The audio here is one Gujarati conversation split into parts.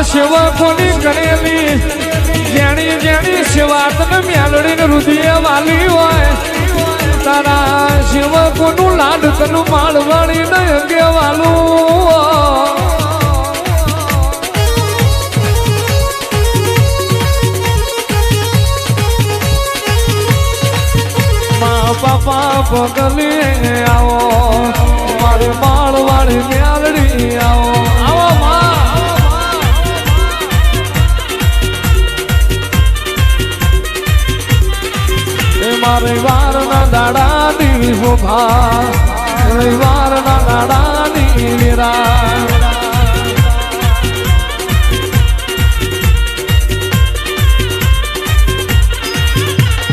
સેવકોની કરેલી જેણી જેણી સેવા તને મેલડીને રુધિર વાલી હોય તારા સેવકોનું લાડ તનું માળવાળીને અંગે વાલું બાપા પગલી આવો મારી માળવાળી મેલડી આવો આવો મારે વારના દાડાની શોભા રવિવારના દાડાની લીરા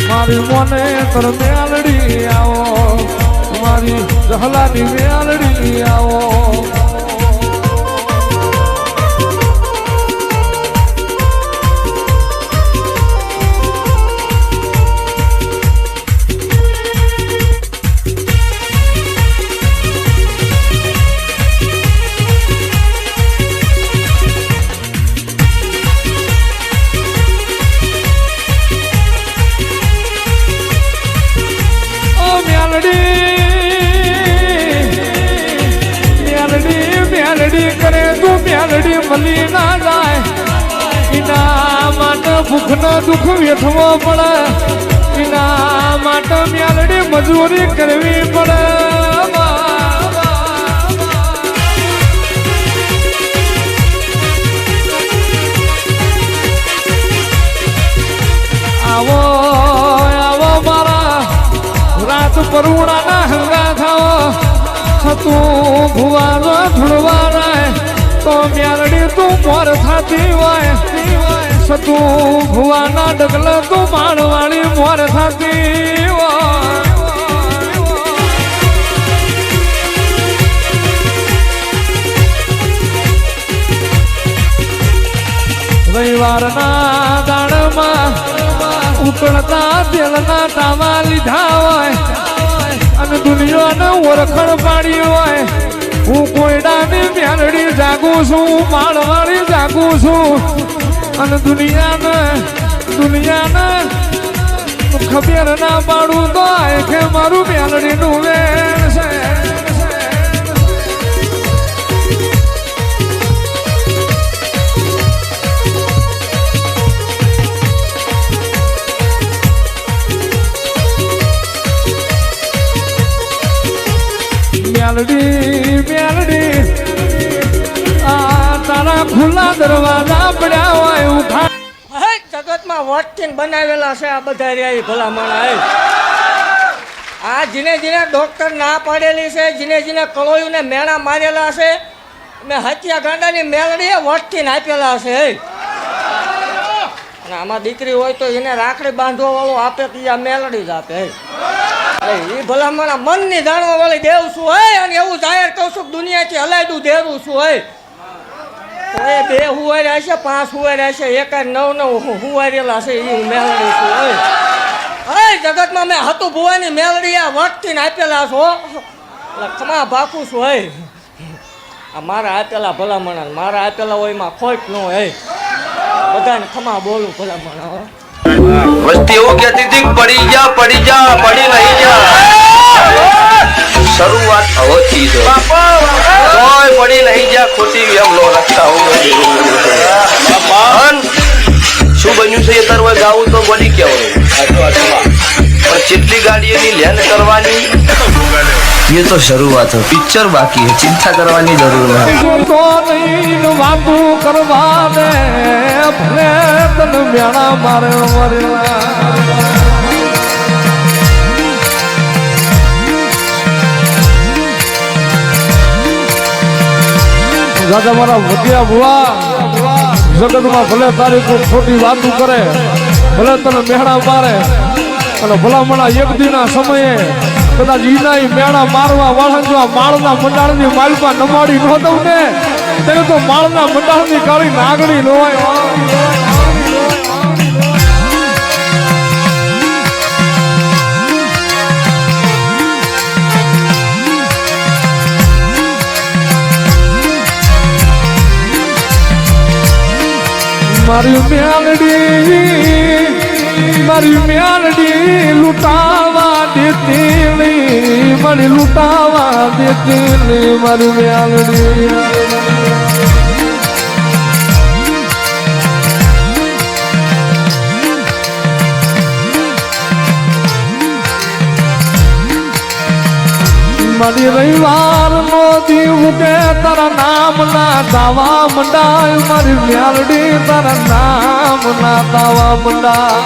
મારી મોને તર મેલડી આવો મારી જહલાની મેલડી આવો મેલડી કરે તું મેલડી મળી ના જાય એના માટે ભૂખનો દુઃખ વેઠવો પડે એના માટે મેલડી મજૂરી કરવી પડે આવો આવો મારા રાત પરુણાના હંગા થાવો તું ભુવાનો ધૂળવારાય તો મેલડી તું મોર થાતી હોય સતું ભુવાના ડગલા તું માળવાળી મોર થાતી હોય રવિવારના દાડમાં ઉકળતા તેલના ટાવા લીધા હોય અને દુનિયાને ઓળખણ પાડી હોય હું કોયડાની મેલડી જાગું છું માળવાળી જાગું છું અને દુનિયાને ખબર ના પાડું તો કે મારું મેલડીનું વેણ છે મેલડી આ તારા ખુલ્લા દરવાજા પડ્યા હોય ઉઠા જગતમાં વટકીન બનાવેલા છે આ બધા રહ્યા ભલામણ આ જીને જીને ડોક્ટર ના પાડેલી છે જીને જીને કળોયુંને મેણા મારેલા છે મેં હત્યા ગાંડાની મેલડીએ વટકીન આપેલા છે અને આમાં દીકરી હોય તો એને રાખડી બાંધવા વાળો આપે તો આ મેલડી જ આપે એ ભલામણ મનની જાણવા વાળી દેવ શું હોય અને એવું જાહેર કહું છું દુનિયાથી હલાયદું દેવું શું હોય તો એ 2 હુવાર્યા છે 5 હુવાર્યા છે 9 હુવારેલા છે એ મેલડી શું હોય હે જગતમાં મેં હતું ભુવાની મેલડી આ વટકીને આપેલા છો એટલે ખમા ભાખું છું હોય આ મારા આપેલા ભલામણ મારા આપેલા હોય એમાં ખોટ ન હોય બધાને ખમા બોલું ભલામણ વસ્તી એવું કહેતી હતી પડી જા પડી નહીં જા શરૂઆત હોતી છે કોઈ પડી નહીં જા ખોટી એમ નો રસ્તા શું બન્યું છે એ તરવા ગાવું તો બોલી કેવું પણ જેટલી ગાડી એની લેન કરવાની ये तो शुरुआत है पिक्चर बाकी है चिंता करवानी जरूर है તો નહીં વાતું કરવા દે ભલે તન મેણા મારે મરેલા દાદા મારા વધ્યા ભુવા જગતમાં ભલે તારી કોઈ ખોટી વાતું કરે ભલે તને મેણા મારે અને ભલામણા એક દિના સમયે કદાચ ઈના મેળા મારવા વાળા જો માળના મંડાળની માલપા નમાડી ન દઉં ને તેને તો માળના મંડાળની કાળી નાગણી ન હોય મારી મેલડી લૂંટાવા દેતી નહીં, મારી લૂંટાવા દેતી નહીં મારી મેલડી. મારી રવિવાર નો દીવ કે તારા નામ ના દાવા મંડાય, મારી મેલડી તારા નામ ના દાવા મંડાય.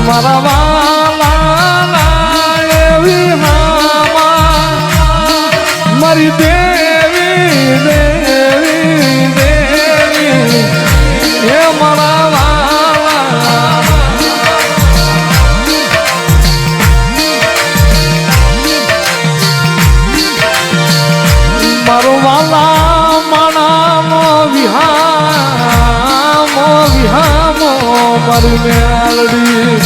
મારા વાલા એવી મામા મારી દેવી દેવી દેવી એ મારા વાલા. મારો વાલા માણાનો વિહામો વિહામો મારી મેલડી.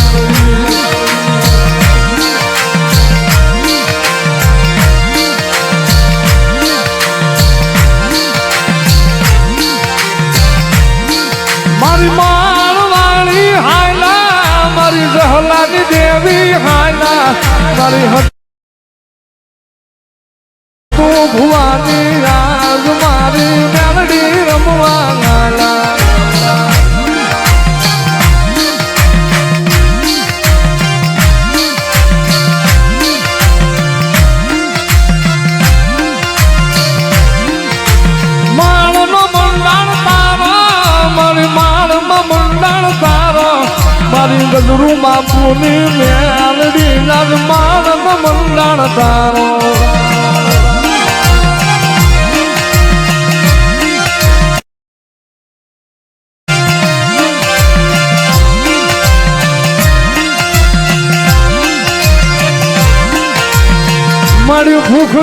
મારી માળવાળી હાયલા મારી જહલાની દેવી હાયલા મારી તું ભુવાની રાજ મારી મેલડી રમવા ગાલા. મારી ગજરું બાપુની મેલડી નાગ માણ મંડાણ તારો. મારી ભૂખ